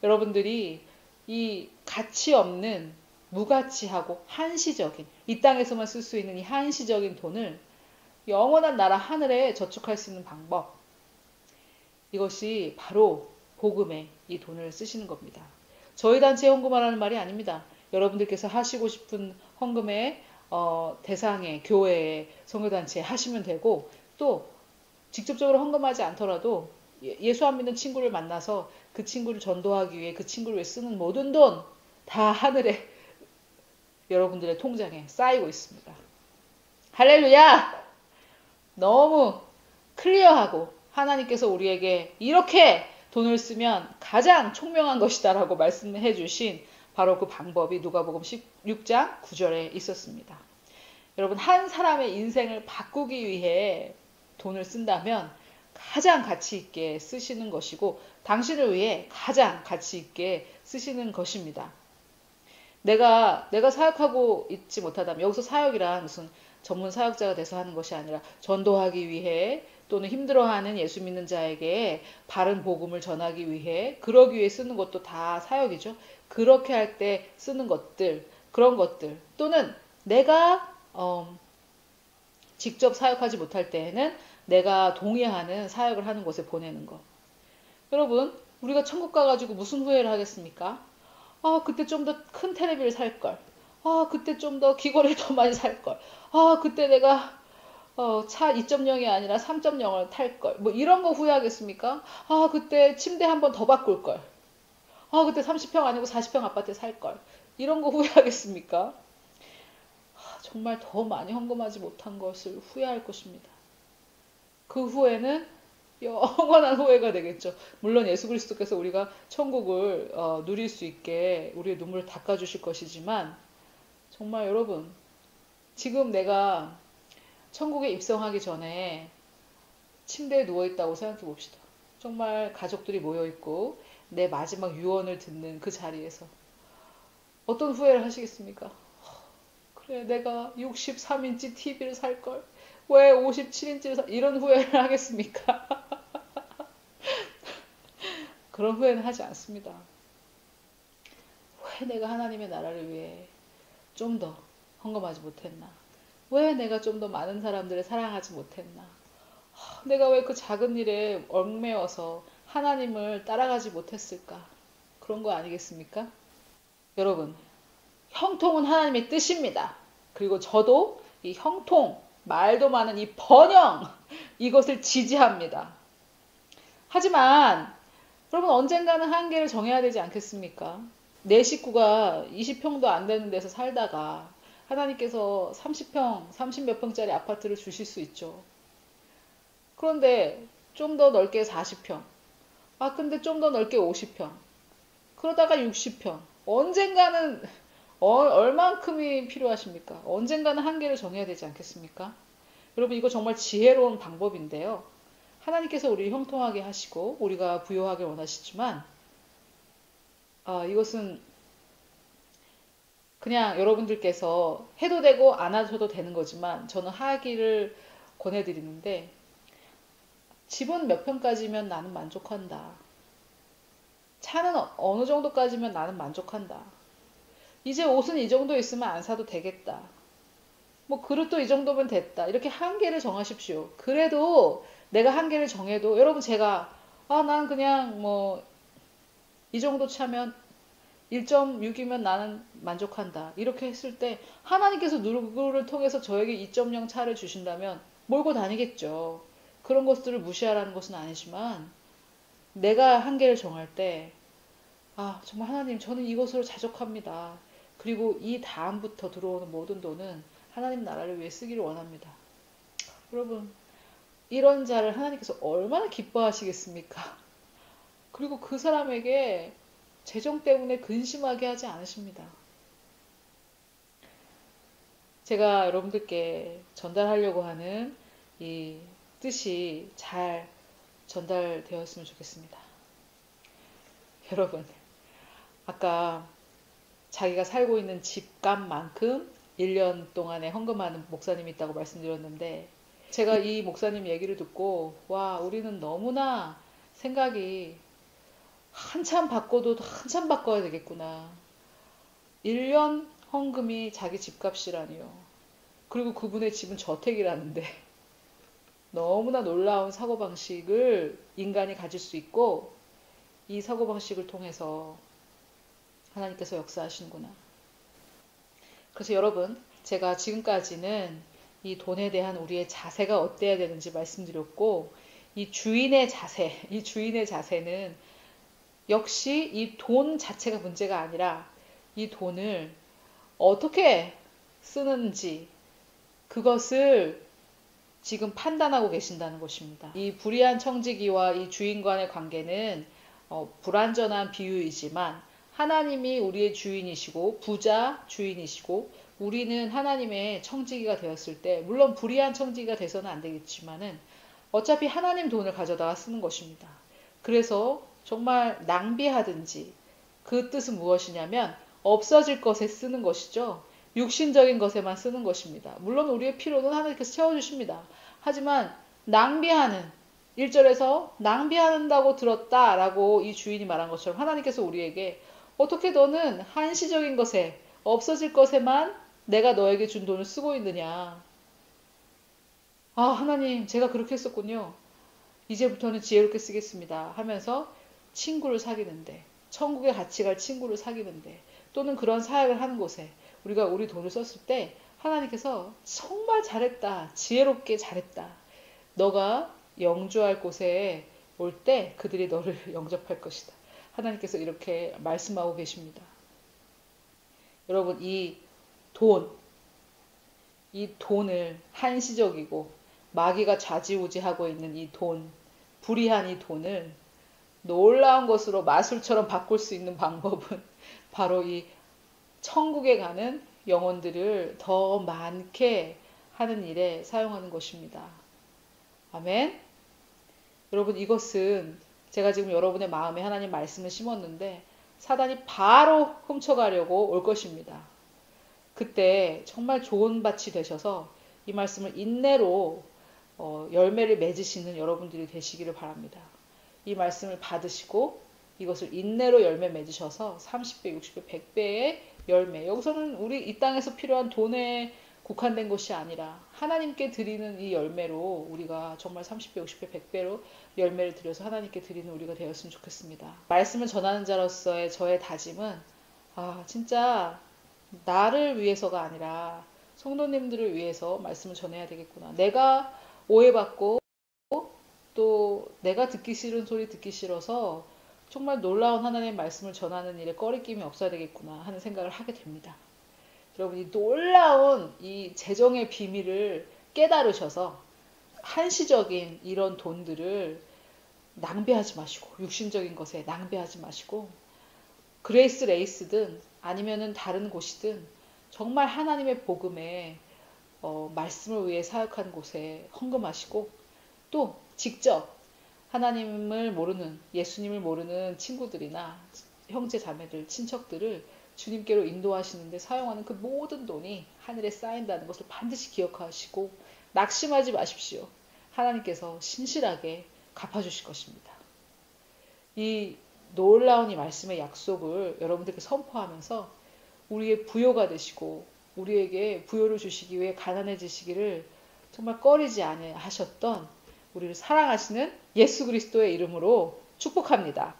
여러분들이 이 가치 없는 무가치하고 한시적인 이 땅에서만 쓸 수 있는 이 한시적인 돈을 영원한 나라 하늘에 저축할 수 있는 방법 이것이 바로 복음에 이 돈을 쓰시는 겁니다. 저희 단체에 헌금하라는 말이 아닙니다. 여러분들께서 하시고 싶은 헌금의 대상에 교회에 선교단체에 하시면 되고 또 직접적으로 헌금하지 않더라도 예수 안 믿는 친구를 만나서 그 친구를 전도하기 위해 그 친구를 위해 쓰는 모든 돈 다 하늘에 여러분들의 통장에 쌓이고 있습니다. 할렐루야! 너무 클리어하고 하나님께서 우리에게 이렇게 돈을 쓰면 가장 총명한 것이다 라고 말씀해 주신 바로 그 방법이 누가복음 16장 9절에 있었습니다. 여러분 한 사람의 인생을 바꾸기 위해 돈을 쓴다면 가장 가치 있게 쓰시는 것이고 당신을 위해 가장 가치 있게 쓰시는 것입니다. 내가 사역하고 있지 못하다면 여기서 사역이란 무슨 전문 사역자가 돼서 하는 것이 아니라 전도하기 위해 또는 힘들어하는 예수 믿는 자에게 바른 복음을 전하기 위해 그러기 위해 쓰는 것도 다 사역이죠. 그렇게 할 때 쓰는 것들 그런 것들 또는 내가 직접 사역하지 못할 때에는 내가 동의하는 사역을 하는 곳에 보내는 것. 여러분 우리가 천국 가가지고 무슨 후회를 하겠습니까? 그때 좀 더 큰 테레비를 살 걸. 그때 좀 더 귀걸이를 더 많이 살 걸. 그때 내가 차 2.0이 아니라 3.0을 탈 걸. 뭐 이런 거 후회하겠습니까? 그때 침대 한 번 더 바꿀 걸. 그때 30평 아니고 40평 아파트에 살 걸. 이런 거 후회하겠습니까? 정말 더 많이 헌금하지 못한 것을 후회할 것입니다. 그 후회는 영원한 후회가 되겠죠. 물론 예수 그리스도께서 우리가 천국을 누릴 수 있게 우리의 눈물을 닦아주실 것이지만 정말 여러분 지금 내가 천국에 입성하기 전에 침대에 누워있다고 생각해 봅시다. 정말 가족들이 모여있고 내 마지막 유언을 듣는 그 자리에서 어떤 후회를 하시겠습니까? 그래 내가 63인치 TV를 살걸 왜 57인치를 이런 후회를 하겠습니까? 그런 후회는 하지 않습니다. 왜 내가 하나님의 나라를 위해 좀 더 헌금하지 못했나? 왜 내가 좀 더 많은 사람들을 사랑하지 못했나? 내가 왜 그 작은 일에 얽매여서 하나님을 따라가지 못했을까? 그런 거 아니겠습니까? 여러분, 형통은 하나님의 뜻입니다. 그리고 저도 이 형통, 말도 많은 이 번영, 이것을 지지합니다. 하지만 여러분 언젠가는 한계를 정해야 되지 않겠습니까? 내 식구가 20평도 안 되는 데서 살다가 하나님께서 30평, 30몇 평짜리 아파트를 주실 수 있죠. 그런데 좀 더 넓게 40평. 근데 좀 더 넓게 50평. 그러다가 60평. 언젠가는 얼만큼이 필요하십니까? 언젠가는 한계를 정해야 되지 않겠습니까? 여러분 이거 정말 지혜로운 방법인데요. 하나님께서 우리를 형통하게 하시고 우리가 부유하게 원하시지만 이것은 그냥 여러분들께서 해도 되고 안 하셔도 되는 거지만 저는 하기를 권해드리는데, 집은 몇 평까지면 나는 만족한다. 차는 어느 정도까지면 나는 만족한다. 이제 옷은 이 정도 있으면 안 사도 되겠다. 뭐 그릇도 이 정도면 됐다. 이렇게 한계를 정하십시오. 그래도 내가 한계를 정해도 여러분 제가 난 그냥 뭐 이 정도 차면 1.6이면 나는 만족한다. 이렇게 했을 때 하나님께서 누구를 통해서 저에게 2.0 차를 주신다면 몰고 다니겠죠. 그런 것들을 무시하라는 것은 아니지만 내가 한계를 정할 때 정말 하나님 저는 이것으로 자족합니다. 그리고 이 다음부터 들어오는 모든 돈은 하나님 나라를 위해 쓰기를 원합니다. 여러분 이런 자를 하나님께서 얼마나 기뻐하시겠습니까? 그리고 그 사람에게 재정 때문에 근심하게 하지 않으십니다. 제가 여러분들께 전달하려고 하는 이 뜻이 잘 전달되었으면 좋겠습니다. 여러분, 아까 자기가 살고 있는 집값만큼 1년 동안에 헌금하는 목사님이 있다고 말씀드렸는데, 제가 이 목사님 얘기를 듣고, 우리는 너무나 생각이 한참 바꿔도 한참 바꿔야 되겠구나. 1년 헌금이 자기 집값이라니요. 그리고 그분의 집은 저택이라는데 너무나 놀라운 사고방식을 인간이 가질 수 있고 이 사고방식을 통해서 하나님께서 역사하시는구나. 그래서 여러분 제가 지금까지는 이 돈에 대한 우리의 자세가 어때야 되는지 말씀드렸고 이 주인의 자세는 역시 이 돈 자체가 문제가 아니라 이 돈을 어떻게 쓰는지 그것을 지금 판단하고 계신다는 것입니다. 이 불의한 청지기와 이 주인과의 관계는 불완전한 비유이지만 하나님이 우리의 주인이시고 부자 주인이시고 우리는 하나님의 청지기가 되었을 때 물론 불의한 청지기가 돼서는 안 되겠지만은 어차피 하나님 돈을 가져다가 쓰는 것입니다. 그래서 정말 낭비하든지 그 뜻은 무엇이냐면 없어질 것에 쓰는 것이죠. 육신적인 것에만 쓰는 것입니다. 물론 우리의 필요는 하나님께서 채워주십니다. 하지만 낭비하는 1절에서 낭비한다고 들었다라고 이 주인이 말한 것처럼 하나님께서 우리에게 어떻게 너는 한시적인 것에 없어질 것에만 내가 너에게 준 돈을 쓰고 있느냐. 하나님 제가 그렇게 했었군요. 이제부터는 지혜롭게 쓰겠습니다 하면서 친구를 사귀는데 천국에 같이 갈 친구를 사귀는데 또는 그런 사역을 하는 곳에 우리가 우리 돈을 썼을 때 하나님께서 정말 잘했다. 지혜롭게 잘했다. 너가 영주할 곳에 올 때 그들이 너를 영접할 것이다. 하나님께서 이렇게 말씀하고 계십니다. 여러분 이 돈을 한시적이고 마귀가 좌지우지하고 있는 이 돈, 불의한 이 돈을 놀라운 것으로 마술처럼 바꿀 수 있는 방법은 바로 이 천국에 가는 영혼들을 더 많게 하는 일에 사용하는 것입니다. 아멘. 여러분 이것은 제가 지금 여러분의 마음에 하나님 말씀을 심었는데 사단이 바로 훔쳐가려고 올 것입니다. 그때 정말 좋은 밭이 되셔서 이 말씀을 인내로 열매를 맺으시는 여러분들이 되시기를 바랍니다. 이 말씀을 받으시고 이것을 인내로 열매 맺으셔서 30배, 60배, 100배의 열매. 여기서는 우리 이 땅에서 필요한 돈에 국한된 것이 아니라 하나님께 드리는 이 열매로 우리가 정말 30배, 60배, 100배로 열매를 드려서 하나님께 드리는 우리가 되었으면 좋겠습니다. 말씀을 전하는 자로서의 저의 다짐은 진짜 나를 위해서가 아니라 성도님들을 위해서 말씀을 전해야 되겠구나. 내가 오해받고 또 내가 듣기 싫은 소리 듣기 싫어서 정말 놀라운 하나님의 말씀을 전하는 일에 꺼리낌이 없어야 되겠구나 하는 생각을 하게 됩니다. 여러분 이 놀라운 이 재정의 비밀을 깨달으셔서 한시적인 이런 돈들을 낭비하지 마시고 육신적인 것에 낭비하지 마시고 그레이스 레이스든 아니면은 다른 곳이든 정말 하나님의 복음에 말씀을 위해 사역하는 곳에 헌금하시고 또 직접 하나님을 모르는 예수님을 모르는 친구들이나 형제 자매들 친척들을 주님께로 인도하시는데 사용하는 그 모든 돈이 하늘에 쌓인다는 것을 반드시 기억하시고 낙심하지 마십시오. 하나님께서 신실하게 갚아주실 것입니다. 이 놀라운 이 말씀의 약속을 여러분들께 선포하면서 우리의 부요가 되시고 우리에게 부요를 주시기 위해 가난해지시기를 정말 꺼리지 아니하셨던 우리를 사랑하시는 예수 그리스도의 이름으로 축복합니다.